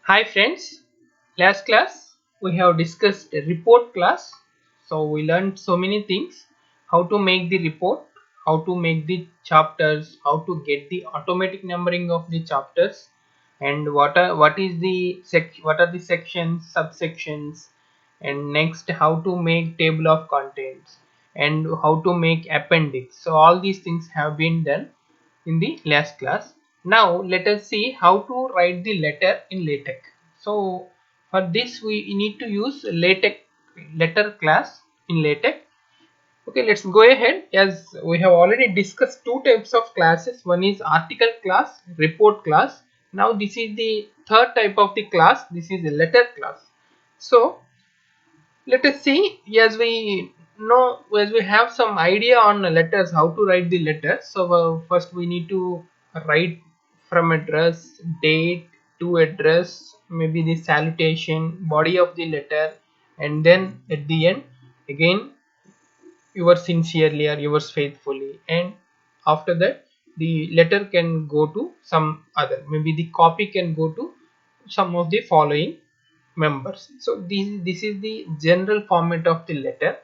Hi friends, last class we have discussed a report class. So we learned so many things, how to make the report, how to make the chapters, how to get the automatic numbering of the chapters, and what are the sections, subsections, and next how to make table of contents and how to make appendix. So all these things have been done in the last class. Now let us see how to write the letter in LaTeX. So for this we need to use LaTeX letter class in LaTeX. Okay, let's go ahead. As we have already discussed two types of classes. One is article class, report class. Now this is the third type of the class. This is a letter class. So let us see, as we have some idea on letters, how to write the letters. So first we need to write from address, date, to address, maybe the salutation, body of the letter, and then at the end again yours sincerely or yours faithfully, and after that the letter can go to some other, maybe the copy can go to some of the following members. So this is the general format of the letter.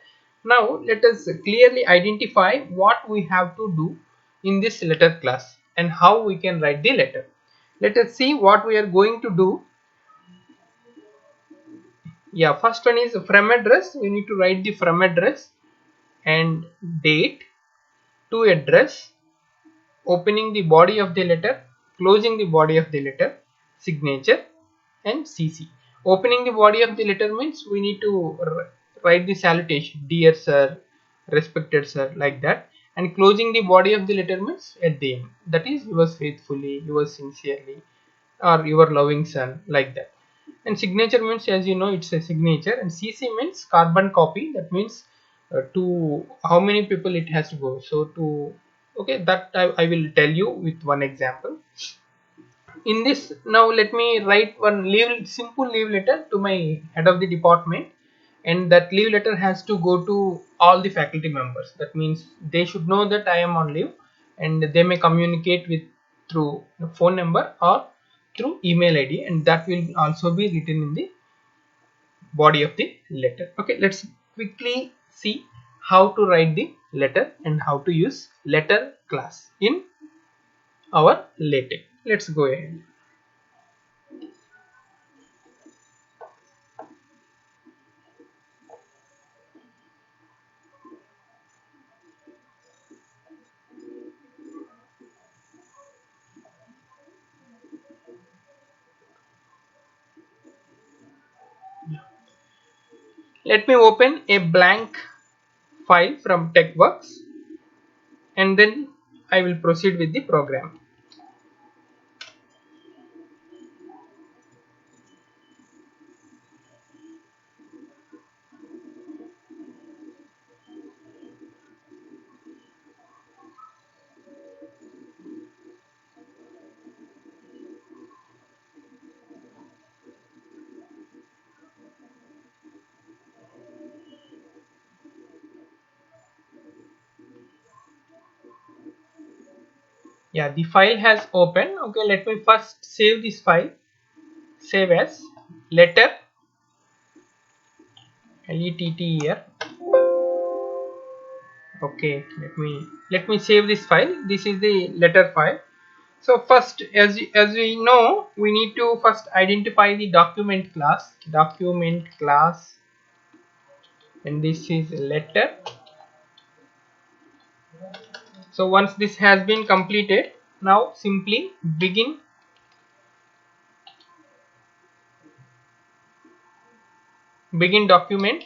Now let us clearly identify what we have to do in this letter class and how we can write the letter. Let us see what we are going to do. Yeah, first one is from address. We need to write the from address and date, to address, opening the body of the letter, closing the body of the letter, signature, and CC. Opening the body of the letter means we need to write the salutation, dear sir, respected sir, like that. And closing the body of the letter means at the end, that is yours faithfully, yours sincerely, or your loving son, like that. And signature means, as you know, it's a signature. And CC means carbon copy. That means to how many people it has to go. So to, okay, that I will tell you with one example. In this, now let me write one simple leave letter to my head of the department, and that leave letter has to go to all the faculty members. That means they should know that I am on leave, and they may communicate with through phone number or through email ID, and that will also be written in the body of the letter. Okay, let's quickly see how to write the letter and how to use letter class in our LaTeX. Let's go ahead. Let me open a blank file from TeXworks, and then I will proceed with the program. Yeah, the file has opened. Okay, let me first save this file. Save as letter, letter. Okay, let me save this file. This is the letter file. So first, as we know, we need to first identify the document class, and this is letter. So once this has been completed, now simply begin document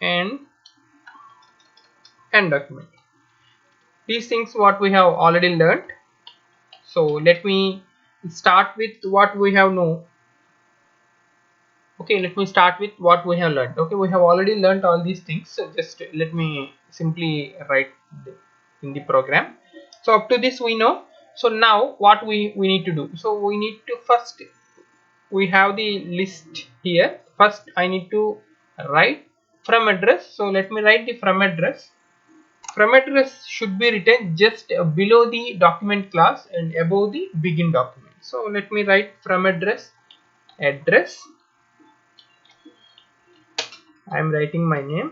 and end document. These things what we have already learned. So let me start with what we have know. Okay, let me start with what we have learned. Okay, we have already learned all these things. So just let me simply write in the program. So up to this we know. So now what we need to do. So we need to first, we have the list here. First I need to write from address. So let me write the from address. From address should be written just below the document class and above the begin document. So let me write from address. I am writing my name.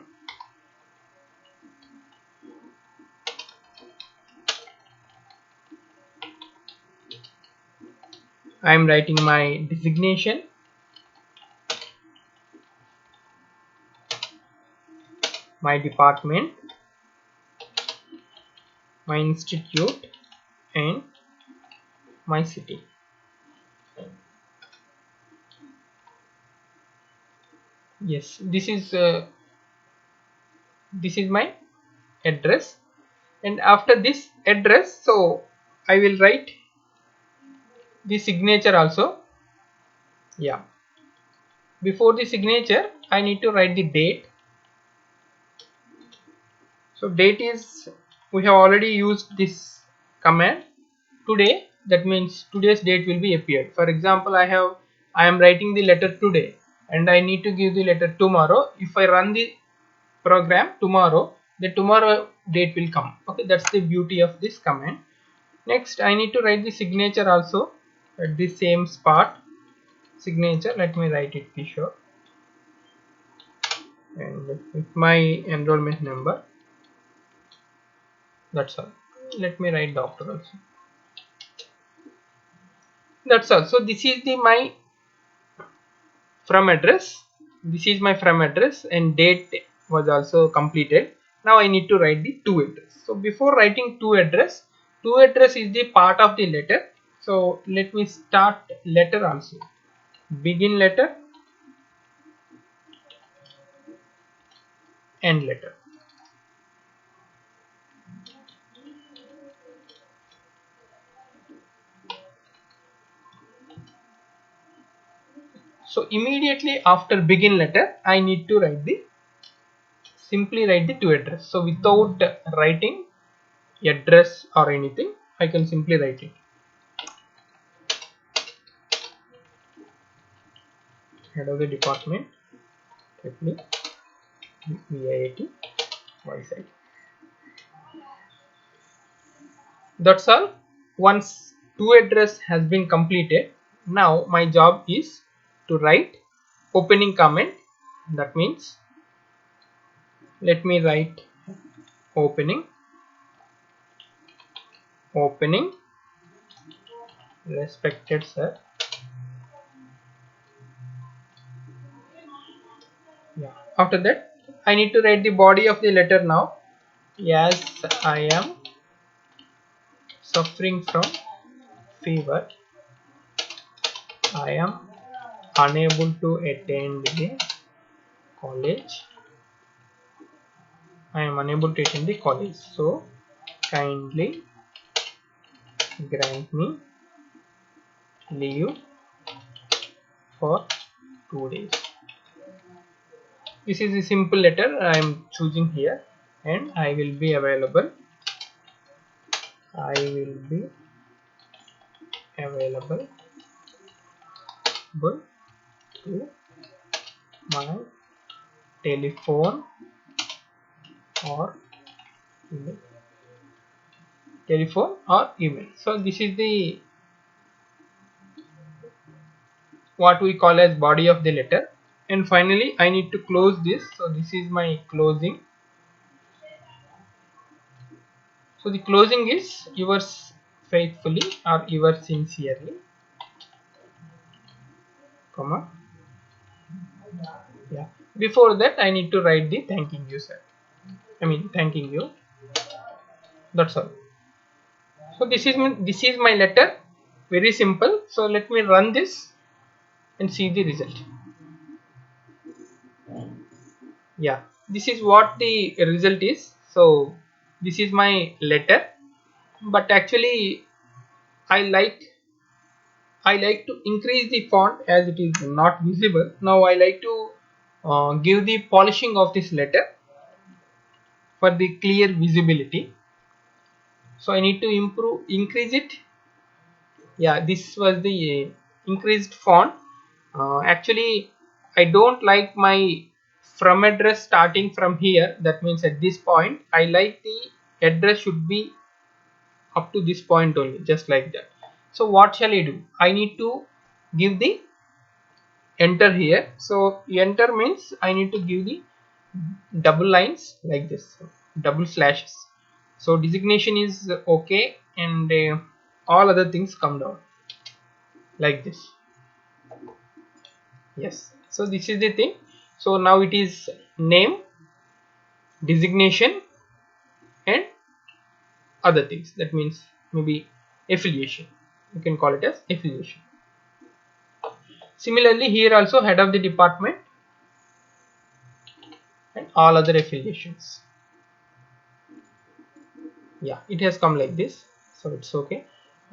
I am writing my designation, my department, my institute, and my city. Yes, this is my address, and after this address, so I will write the signature also. Yeah, before the signature I need to write the date. So date is, we have already used this command today, that means today's date will be appeared. For example, I am writing the letter today and I need to give the letter tomorrow. If I run the program tomorrow, the tomorrow date will come. Okay, that's the beauty of this command. Next I need to write the signature also at the same spot. Signature, let me write it Kishore, and with my enrollment number. That's all. Let me write doctor also. That's all. So this is the my from address. This is my from address, and date was also completed. Now I need to write the to address. So before writing to address is the part of the letter. So let me start letter also. Begin letter, end letter. So immediately after begin letter I need to write the, simply write the to address. So without writing address or anything, I can simply write it. Head of the department, VIIT, Vizag. That's all. Once to address has been completed, now my job is to write opening comment. That means let me write opening, respected sir. Yeah. After that I need to write the body of the letter now. Yes, I am suffering from fever. I am unable to attend the college. I am unable to attend the college. So kindly grant me leave for 2 days. This is a simple letter I am choosing here, and I will be available. I will be available to my telephone or email. So this is the what we call as body of the letter, and finally I need to close this. So this is my closing. So the closing is yours faithfully or yours sincerely, comma. Yeah, before that I need to write the thanking you sir, thanking you. That's all. So this is my letter, very simple. So let me run this and see the result. Yeah, this is what the result is. So this is my letter, but actually I like to increase the font as it is not visible. Now I like to give the polishing of this letter for the clear visibility. So I need to increase it. Yeah, this was the increased font. Actually I don't like my from address starting from here. That means at this point I like the address should be up to this point only, just like that. So what shall I do? I need to give the enter here. So enter means I need to give the double lines like this, double slashes. So designation is okay, and all other things come down like this. Yes, so this is the thing. So now it is name, designation, and other things. That means maybe affiliation, you can call it as affiliation. Similarly here also head of the department and all other affiliations. Yeah, it has come like this, so it's okay.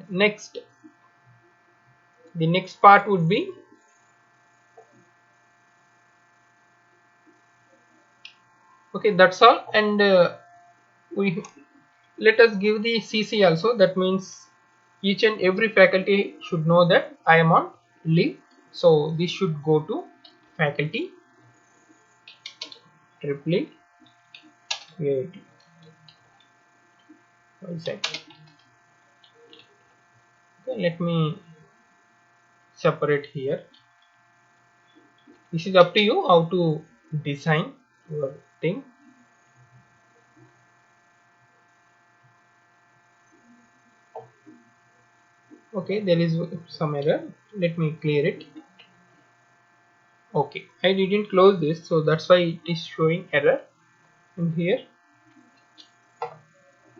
Next, the next part would be, okay, that's all. And we let us give the CC also. That means each and every faculty should know that I am on leave, so this should go to faculty triply AIT. One second. Okay, let me separate here. This is up to you how to design your thing. Okay, there is some error. Let me clear it. Okay, I didn't close this, so that's why it is showing error in here.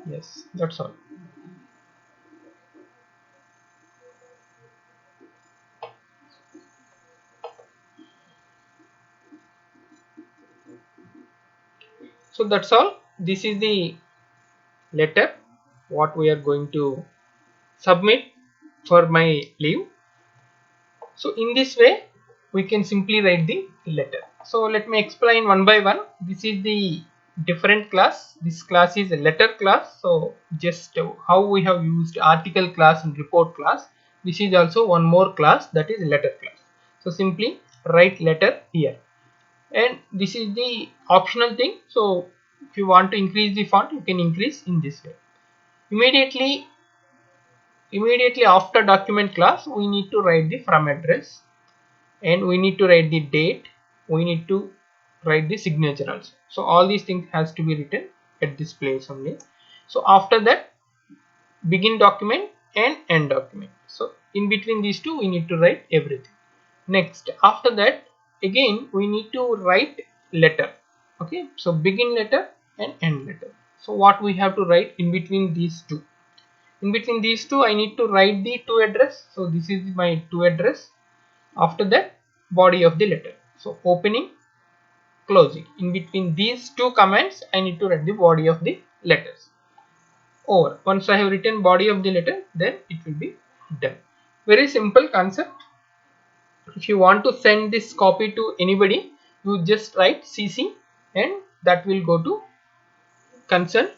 Yes, that's all. So that's all. This is the letter what we are going to submit for my leave. So in this way we can simply write the letter. So let me explain one by one. This is the different class. This class is a letter class. So just how we have used article class and report class, this is also one more class, that is letter class. So simply write letter here, and this is the optional thing. So if you want to increase the font, you can increase in this way. Immediately after document class, we need to write the from address, and we need to write the date, we need to write the signature also. So all these things has to be written at this place only. So after that, begin document and end document. So in between these two we need to write everything. Next, after that, again we need to write letter. Okay, so begin letter and end letter. So what we have to write in between these two? In between these two I need to write the to address. So this is my to address. After that, body of the letter. So opening, closing. In between these two comments I need to write the body of the letters. Over. Once I have written body of the letter, then it will be done. Very simple concept. If you want to send this copy to anybody, you just write CC and that will go to concerned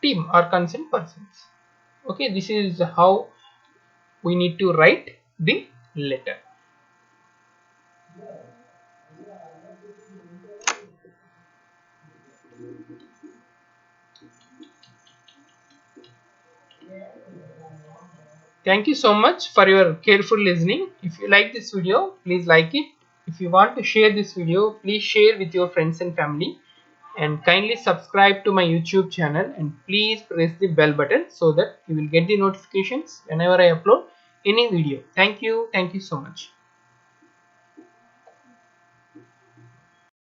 team or concerned persons. Okay, this is how we need to write the letter. Thank you so much for your careful listening. If you like this video, please like it. If you want to share this video, please share with your friends and family. And kindly subscribe to my YouTube channel, and please press the bell button so that you will get the notifications whenever I upload any video. Thank you. Thank you so much.